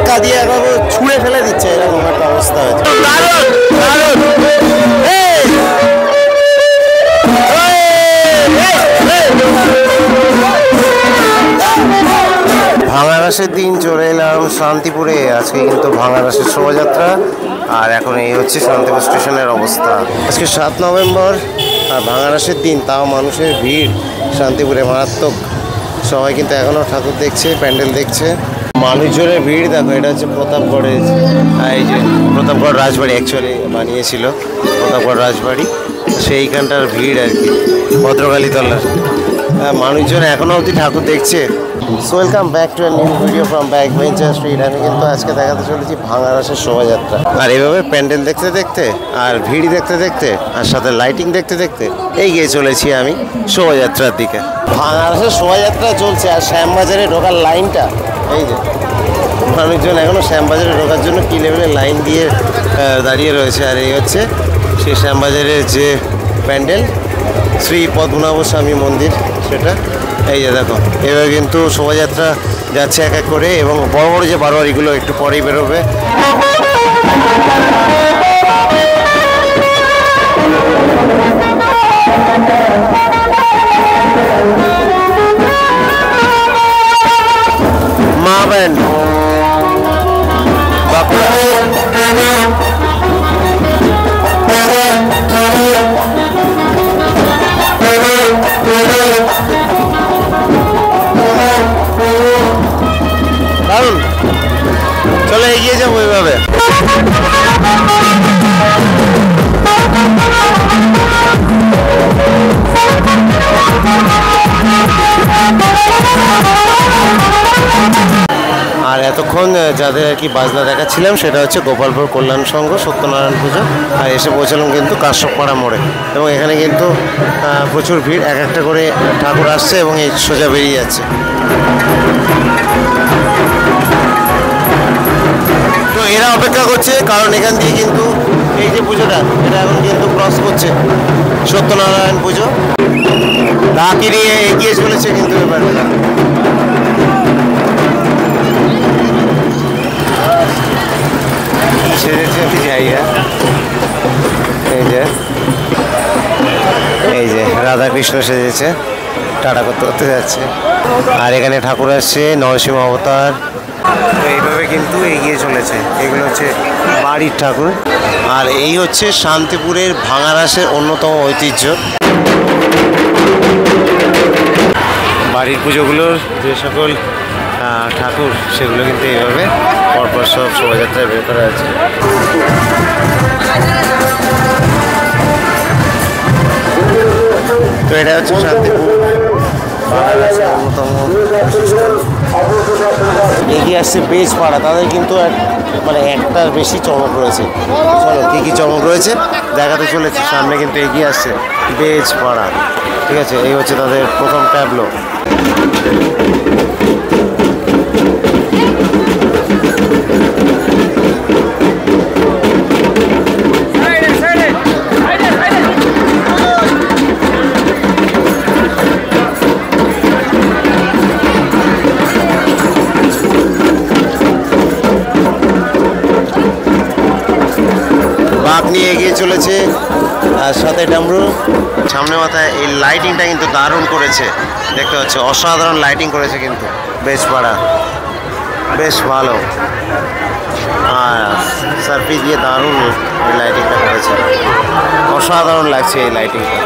ধাক্কা দিয়ে একবার ছুঁড়ে ফেলে দিচ্ছে, এরকম একটা অবস্থা হয়েছে। ভাঙারাসের দিন চলে এলাম শান্তিপুরে। আজকে কিন্তু ভাঙারাসের শোভাযাত্রা, আর এখন এই হচ্ছে শান্তিপুর স্টেশনের অবস্থা। আজকে 7 নভেম্বর আর ভাঙারাসের দিন, তাও মানুষের ভিড় শান্তিপুরে মারাত্মক। সবাই কিন্তু এখনও ঠাকুর দেখছে, প্যান্ডেল দেখছে। মানুষজনের ভিড় দেখো। এটা হচ্ছে প্রতাপগড়ের, এই যে প্রতাপগড় রাজবাড়ি অ্যাকচুয়ালি বানিয়েছিল প্রতাপগড় রাজবাড়ি, সেইখানটার ভিড় আর কি, ভদ্রকালীতলার। মানুষজন এখনও অবধি ঠাকুর দেখছে। So welcome back to a new video from back bencher street. আমি কিন্তু আজকে দেখাতে চলেছি ভাঙারাসের শোভাযাত্রা। আর এভাবে প্যান্ডেল দেখতে দেখতে আর ভিড় দেখতে দেখতে আর সাথে লাইটিং দেখতে দেখতে এগিয়ে চলেছি আমি শোভাযাত্রার দিকে। ভাঙারাসের শোভাযাত্রা চলছে, আর শ্যামবাজারে ঢোকার লাইনটা এই যে, মানুষজন এখনও শ্যামবাজারে ঢোকার জন্য কি লেভেলের লাইন দিয়ে দাঁড়িয়ে রয়েছে। আর এই হচ্ছে সেই শ্যামবাজারের যে প্যান্ডেল, শ্রী পদ্মনাভ স্বামী মন্দির, সেটা এই যে দেখো। এবার কিন্তু শোভাযাত্রা যাচ্ছে এক এক করে, এবং বড় বড় যে বারোয়ারিগুলো একটু পরেই বেরোবে। মা ব্যান্ড বাঁকুড়া। দারুণ, চলো এগিয়ে যাবো এইভাবে। আর এতক্ষণ যাদের আর কি বাজনা দেখাচ্ছিলাম সেটা হচ্ছে গোপালপুর কল্যাণ সংঘ সত্যনারায়ণ পুজো। আর এসে পৌঁছালাম কিন্তু কাশ্যপপাড়া মোড়ে, এবং এখানে কিন্তু প্রচুর ভিড়। এক একটা করে ঠাকুর আসছে এবং এই সোজা বেরিয়ে যাচ্ছে। তো এরা অপেক্ষা করছে, কারণ এখান দিয়ে কিন্তু এই যে পুজোটা, এটা এখন কিন্তু ক্রস করছে সত্যনারায়ণ পুজো। তাকে নিয়ে এগিয়ে চলেছে কিন্তু এবার। সেজেছে জায়গা, এই যে রাধাকৃষ্ণ সেজেছে, টাটা করতে করতে যাচ্ছে। আর এখানে ঠাকুর আসছে নরসিংহ অবতার। এইভাবে কিন্তু এগিয়ে চলেছে। এগুলো হচ্ছে বাড়ির ঠাকুর। আর এই হচ্ছে শান্তিপুরের ভাঙারাসের অন্যতম ঐতিহ্য। বাড়ির পুজোগুলোর যে সকল ঠাকুর, সেগুলো কিন্তু এইভাবে পরপর সব শোভাযাত্রায় বের করা আছে। তো এটা হচ্ছে শান্তিপুর ভাঙারাসের অন্যতম। এগিয়ে আসছে বেজপাড়া, তাদের কিন্তু মানে একটার বেশি চমক রয়েছে। চলো কী কী চমক রয়েছে দেখাতে চলেছে। সামনে কিন্তু এগিয়ে আসছে বেজপাড়া, ঠিক আছে। এই হচ্ছে তাদের প্রথম ট্যাবলো। নিয়ে এগিয়ে চলেছে, আর সাথে ডামরু। সামনে মাথায় এই লাইটিংটা কিন্তু দারুণ করেছে, দেখতে পাচ্ছ, অসাধারণ লাইটিং করেছে কিন্তু বেজপাড়া, বেশ ভালো। আর সার্ফি দিয়ে দারুণ এই লাইটিংটা করেছে, অসাধারণ লাগছে এই লাইটিংটা।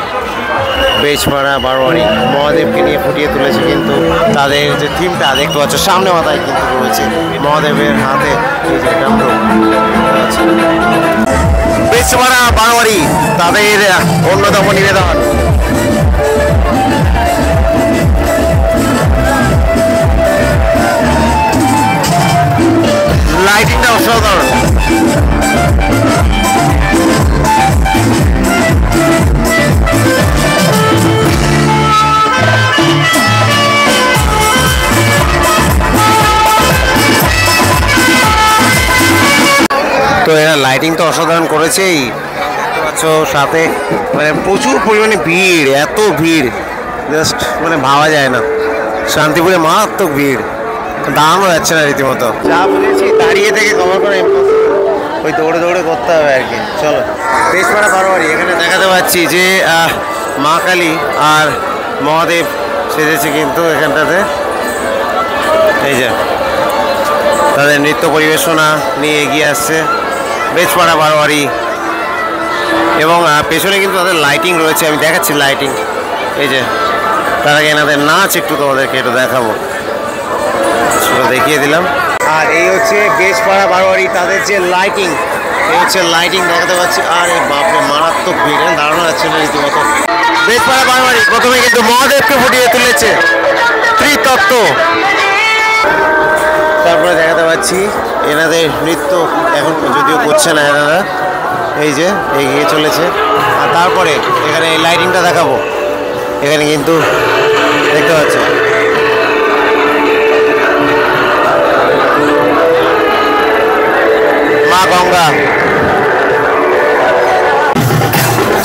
বেজপাড়া বারোয়ারি মহাদেবকে নিয়ে ফুটিয়ে তুলেছে কিন্তু তাদের যে থিমটা দেখতে পাচ্ছ সামনে মাথায় কিন্তু রয়েছে মহাদেবের হাতে এই যে ডামরু। বেজপাড়া বারোয়ারি তাদের অন্যতম নিবেদন। লাইটিংটা অসাধারণ। তো এরা লাইটিং তো অসাধারণ করেছেই, দেখতে পাচ্ছ, সাথে মানে প্রচুর পরিমাণে ভিড়, এত ভিড় জাস্ট মানে ভাবা যায় না। শান্তিপুরে মারাত্মক ভিড়, দাঁড়ানো যাচ্ছে না রীতিমতো। যা বলেছি তাই দাঁড়িয়ে থেকে কভার করা ইম্পসিবল, ওই দৌড়ে দৌড়ে করতে হবে আর কি। চলো বেশপাড়া বারোয়ারি, এখানে দেখাতে পাচ্ছি যে মা কালী আর মহাদেব সেজেছে কিন্তু এখানটাতে। এই যে তাদের নৃত্য পরিবেশনা নিয়ে এগিয়ে আসছে বেশপাড়া বারোয়ারি। এবং পেছনে কিন্তু তাদের লাইটিং রয়েছে, আমি দেখাচ্ছি লাইটিং। এই যে তার আগে এনাদের নাচ একটু তোমাদেরকে একটু দেখাবো, সেটা দেখিয়ে দিলাম। আর এই হচ্ছে বেশপাড়া বারোয়ারি, তাদের যে লাইটিং, এই হচ্ছে লাইটিং দেখাতে পাচ্ছি। আর এই বাপরে মারাত্মক ভিড়, দাঁড়ানো যাচ্ছে না রীতিমতো। বেশপাড়া বারোয়ারি প্রথমে কিন্তু মহাদেবকে ফুটিয়ে তুলেছে ত্রিতত্ত্ব, তারপরে দেখাতে পাচ্ছি এনাদের নৃত্য এখন যদিও করছে না এনারা, এই যে এগিয়ে চলেছে। আর তারপরে এখানে এই লাইটিংটা দেখাবো, এখানে কিন্তু দেখতে পাচ্ছি মা গঙ্গা।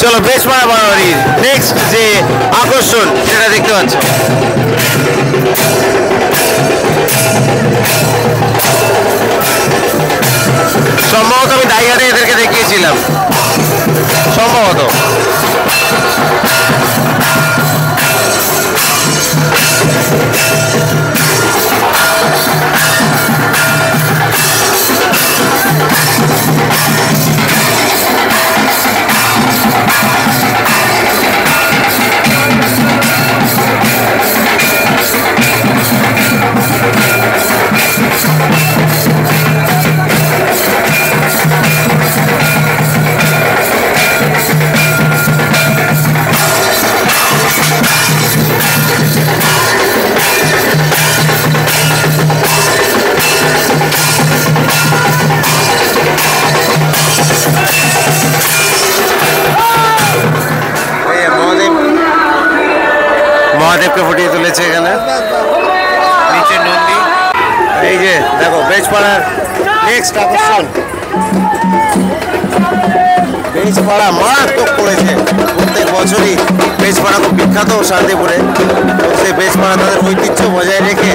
চলো বেশপাড়া বারোয়ারির নেক্সট যে আকর্ষণ সেটা দেখতে পাচ্ছ। সম্ভবত আমি দাইঘাটে এদেরকে দেখিয়েছিলাম সম্ভবত। মহাদেবকে ফুটিয়ে তুলেছে এখানে নিচে নন্দী। এই যে দেখো বেশপাড়ার নেক্সট আকর্ষণ, বেশপাড়া মারাত্মক করেছে। প্রত্যেক বছরই বেশপাড়া খুব বিখ্যাত শান্তিপুরে, সেই বেশপাড়া তাদের ঐতিহ্য বজায় রেখে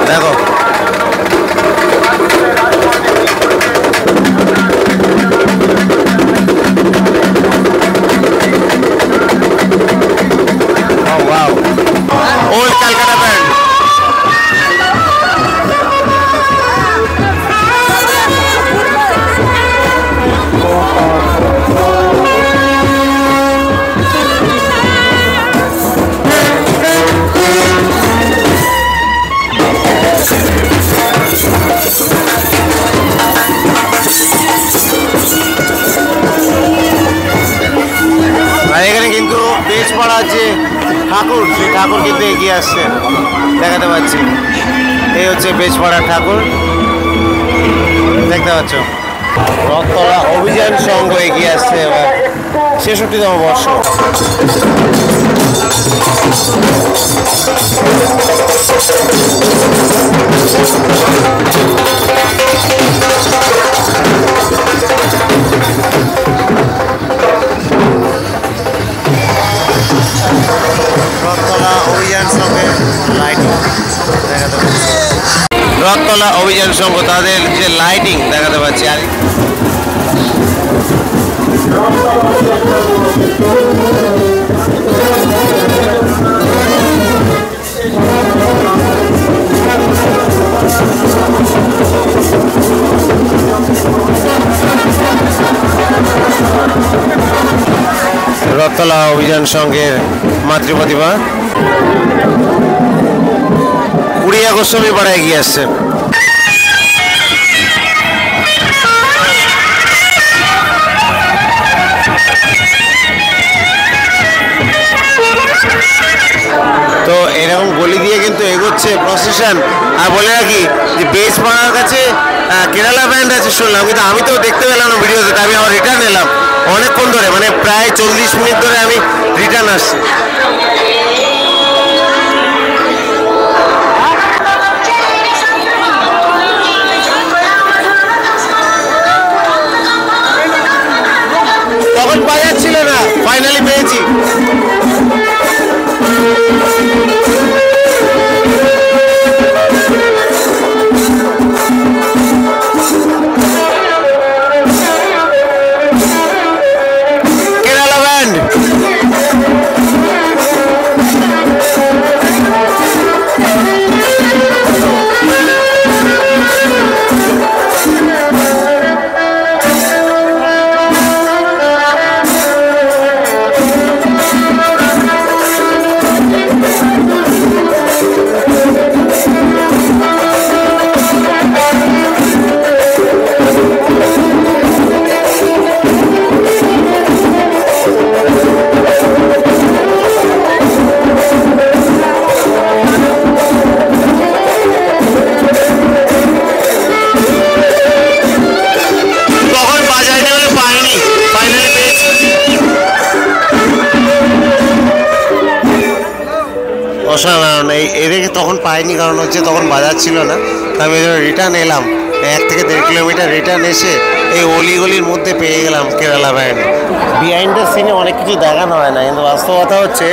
দেখো ওল্ড ক্যালকাটা ব্যান্ড। আর এখানে কিন্তু বেশপাড়ার যে ঠাকুর, সেই ঠাকুর কিন্তু এগিয়ে আসছে দেখাতে পাচ্ছি। এই হচ্ছে বেশপাড়ার ঠাকুর দেখতে পাচ্ছ। রথতলা অভিযান সংঘ এগিয়ে আসছে এবার ৬৬তম বর্ষ। রথতলা অভিযান সংঘের লাইটিং দেখাতে পাচ্ছি। রথতলা অভিযান সংঘ তাদের যে লাইটিং দেখাতে পাচ্ছি। আর রথতলা অভিযান সংঘের মাতৃপ্রতিমা ২০ গোস্বামী পাড়া এগিয়ে আসছে। তো এরকম গলি দিয়ে কিন্তু এগোচ্ছে প্রসেশন। আর বলে রাখি যে বেশপাড়ার কাছে কেরালা ব্যান্ড আছে শুনলাম, কিন্তু আমি তো দেখতে পেলাম না ভিডিওতে, তাই আমি আমার রিটার্ন এলাম অনেকক্ষণ ধরে, মানে প্রায় ৪০ মিনিট ধরে আমি রিটার্ন আসছি। অসাধারণ। এদেরকে তখন পাইনি, কারণ হচ্ছে তখন বাজার ছিল না। আমি রিটার্ন এলাম, 1 থেকে 1.5 কিলোমিটার রিটার্ন এসে এই অলিগলির মধ্যে পেয়ে গেলাম কেরালা ব্যান্ড। বিহাইন্ড দ্য সিনে অনেক কিছু দেখানো হয় না, কিন্তু বাস্তবতা হচ্ছে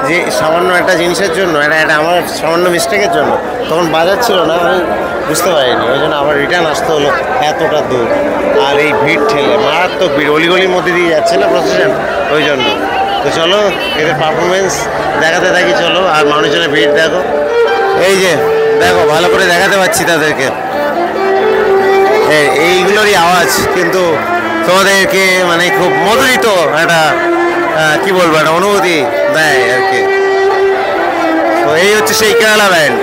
যে সামান্য একটা জিনিসের জন্য, এটা আমার সামান্য মিস্টেকের জন্য তখন বাজার ছিল না, আমি বুঝতে পারিনি, ওই জন্য আবার রিটার্ন আসতে হলো এতটা দূর। আর এই ভিড় ঠেলে মারাত্মক ভিড়, অলিগলির মধ্যে দিয়ে যাচ্ছে না প্রসেশন, ওই জন্য। তো চলো এদের পারফরমেন্স দেখাতে থাকি, চলো। আর মানুষজনের ভিড় দেখো, এই যে দেখো, ভালো করে দেখাতে পারছি তাদেরকে, এইগুলোরই আওয়াজ কিন্তু তোমাদেরকে মানে খুব মধুরিত একটা কি বলবো, একটা অনুভূতি দেয় আর কি। তো এই হচ্ছে সেই কেরালা ব্যান্ড।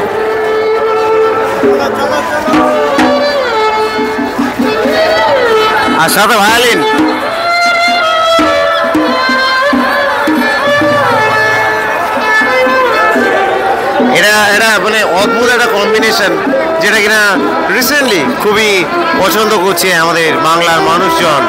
আর সাথে ভায়োলিন। এটা মানে অদ্ভুত একটা কম্বিনেশন, যেটা কিনা রিসেন্টলি খুবই পছন্দ করছে আমাদের বাংলার মানুষজন।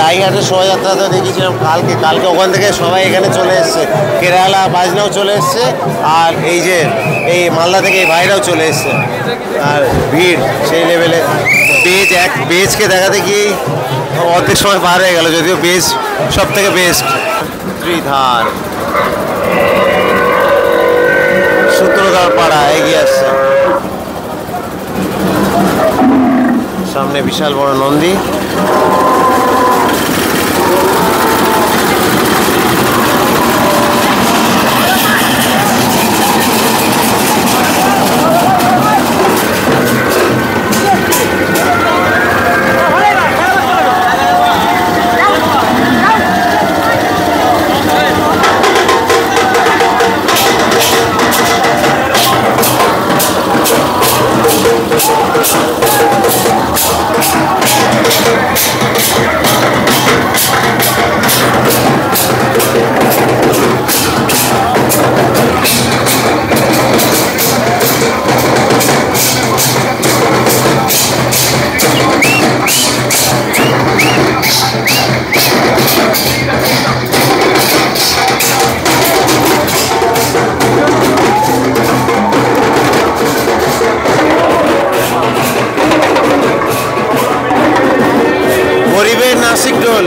দাইঘাটের শোভাযাত্রাতে দেখিয়েছিলাম কালকে ওখান থেকে সবাই এখানে চলে এসছে, কেরালা বাজনাও চলে এসছে, আর এই মালদা থেকে এই ভাইরাও চলে এসছে, আর ভিড় সেই লেভেলে। বেজকে দেখাতে গিয়েই অর্ধেক সময় পার হয়ে গেল, যদিও বেজ সব থেকে বেস্ট। ত্রিধার সূত্রধার পাড়া এগিয়ে আসছে, সামনে বিশাল বড় নন্দী। নাসিক ঢোল,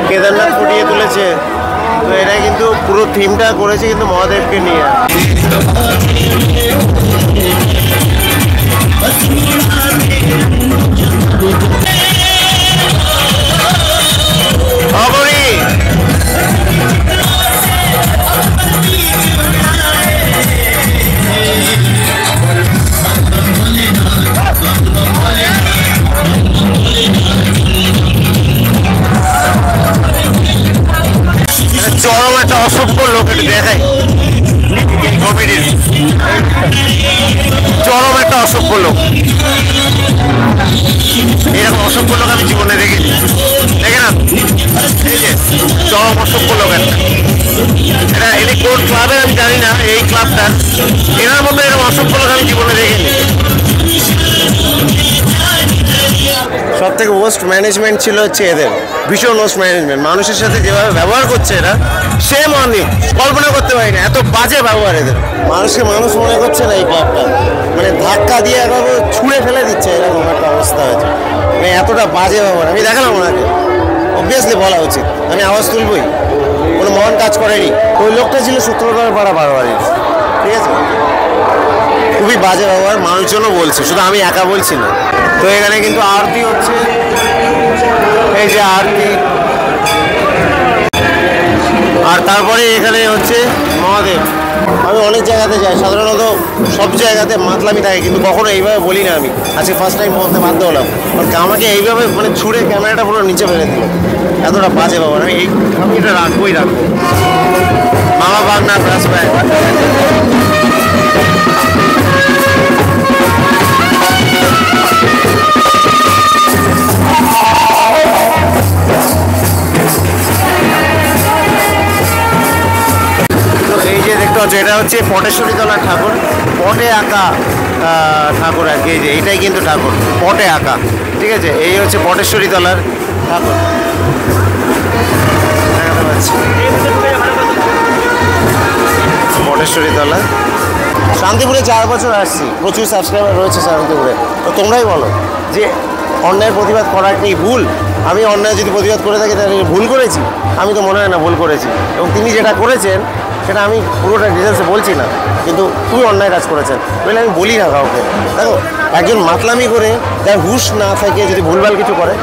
কেদারনাথ ফুটিয়ে তুলেছে। তো এরা কিন্তু পুরো থিমটা করেছে কিন্তু মহাদেবকে নিয়ে। চরম একটা অসভ্য লোক, এটা দেখাই কমেডির, চরম একটা অসভ্য লোক। এরকম অসভ্য লোক আমি জীবনে দেখেছি, দেখে না? এই যে চরম অসভ্য লোক একটা, এটা এনে কোন ক্লাবের আমি জানি না, এই ক্লাবটা এনার মতো এরকম অসভ্য লোক আমি জীবনে দেখিনি। সব থেকে ওয়েস্ট ম্যানেজমেন্ট ছিল হচ্ছে এদের, ভীষণ ওয়েস্ট ম্যানেজমেন্ট। মানুষের সাথে যেভাবে ব্যবহার করছে এরা, সেম আমি কল্পনা করতে পারি না, এত বাজে ব্যবহার এদের। মানুষকে মানুষ মনে করছে না এই ক্লাবটা, মানে ধাক্কা দিয়ে একবার ছুঁড়ে ফেলে দিচ্ছে, এরকম একটা অবস্থা হয়েছে, মানে এতটা বাজে ব্যবহার। আমি দেখালাম ওনাকে, অবভিয়াসলি বলা উচিত, আমি আওয়াজ তুলবই, কোনো মহান কাজ করেনি। ওই লোকটা ছিল সূত্রধর পাড়া বারবারই, ঠিক আছে? খুবই বাজে ব্যবহার, মানুষজনও বলছে, শুধু আমি একা বলছি না। তো এখানে কিন্তু আরতি হচ্ছে, এই যে আরতি, আর তারপরে এখানে হচ্ছে মহাদেব। আমি অনেক জায়গাতে যাই, সাধারণত সব জায়গাতে মাতলামি থাকে, কিন্তু কখনো এইভাবে বলি না। আমি আজকে ফার্স্ট টাইম বলতে বাধ্য হলাম, কারণ আমাকে এইভাবে মানে ছুঁড়ে ক্যামেরাটা পুরো নিচে ফেলে দিল, এতটা বাজে ব্যবহার। আমি এটা রাখবো। মামা বাগনা ব্রাস ব্যাগ। এটা হচ্ছে পটেশ্বরী তলার ঠাকুর, পটে আঁকা ঠাকুর আর কি। এইটাই কিন্তু ঠাকুর পটে আঁকা, ঠিক আছে? এই হচ্ছে পটেশ্বরী তলার ঠাকুর, দেখাতে পাচ্ছি পটেশ্বরী তলা। শান্তিপুরে 4 বছর আসছি, প্রচুর সাবস্ক্রাইবার রয়েছে শান্তিপুরে। তো তোমরাই বলো যে অন্যায়ের প্রতিবাদ করার কি ভুল? আমি অন্যায় যদি প্রতিবাদ করে থাকি তাহলে ভুল করেছি? আমি তো মনে হয় না ভুল করেছি। এবং তিনি যেটা করেছেন সেটা আমি পুরোটা ডিটেলসে বলছি না, কিন্তু খুবই অন্যায় কাজ করেছেন বলে আমি বলি না কাউকে। দেখো, একজন মাতলামি করে যার হুঁশ না থাকে যদি ভুলভাল কিছু করে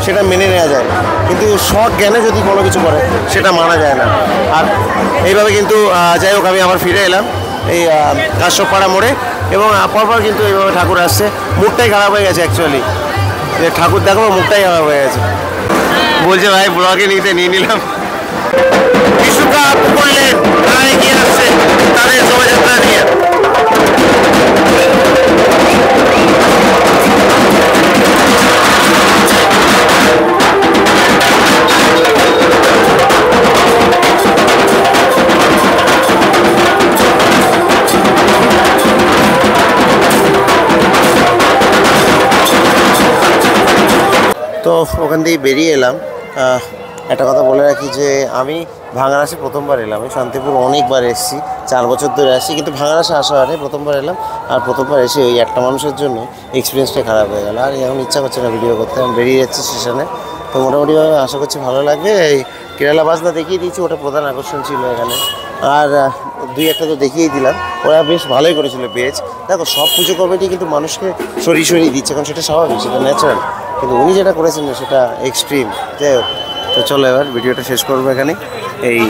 সেটা মেনে নেওয়া যায়, কিন্তু শখ জ্ঞানে যদি কোনো কিছু করে সেটা মানা যায় না। আর এইভাবে কিন্তু যাই হোক, আমি আবার ফিরে এলাম এই কাশ্যপপাড়া মোড়ে, এবং পরপর কিন্তু এইভাবে ঠাকুর আসছে। মুখটাই খারাপ হয়ে গেছে অ্যাকচুয়ালি, যে ঠাকুর দেখো মুখটাই খারাপ হয়ে গেছে। বলছে ভাই ব্লগে নিয়ে নিলাম। বিশ্বকাপ করলেন, তারা এগিয়ে আসছে তাদের শোভাযাত্রা নিয়ে। ওখান থেকে বেরিয়ে এলাম। একটা কথা বলে রাখি যে আমি ভাঙারাসে প্রথমবার এলাম। আমি শান্তিপুর অনেকবার এসেছি, 4 বছর ধরে আসছি, কিন্তু ভাঙারাসে আসা হয়নি, প্রথমবার এলাম। আর প্রথমবার এসে ওই একটা মানুষের জন্য এক্সপিরিয়েন্সটা খারাপ হয়ে গেল। আর এখন ইচ্ছা করছে না ভিডিও করতে, আমি বেরিয়ে যাচ্ছি স্টেশনে। তো মোটামুটিভাবে আশা করছি ভালো লাগবে। এই কেরালা বাসটা দেখিয়ে দিয়েছি, ওটা প্রধান আকর্ষণ ছিল এখানে। আর 2-1টা তো দেখিয়েই দিলাম, ওরা বেশ ভালোই করেছিল পেজ। দেখো, সব পুজো কমিটি কিন্তু মানুষকে সরিয়ে সরিয়ে দিচ্ছে, কারণ সেটা স্বাভাবিক, সেটা ন্যাচারাল। কিন্তু উনি যেটা করেছেন সেটা এক্সট্রিম। যাই হোক, তো চলো এবার ভিডিওটা শেষ করবো এখানে, এই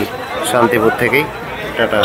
শান্তিপুর থেকেই। টাটা।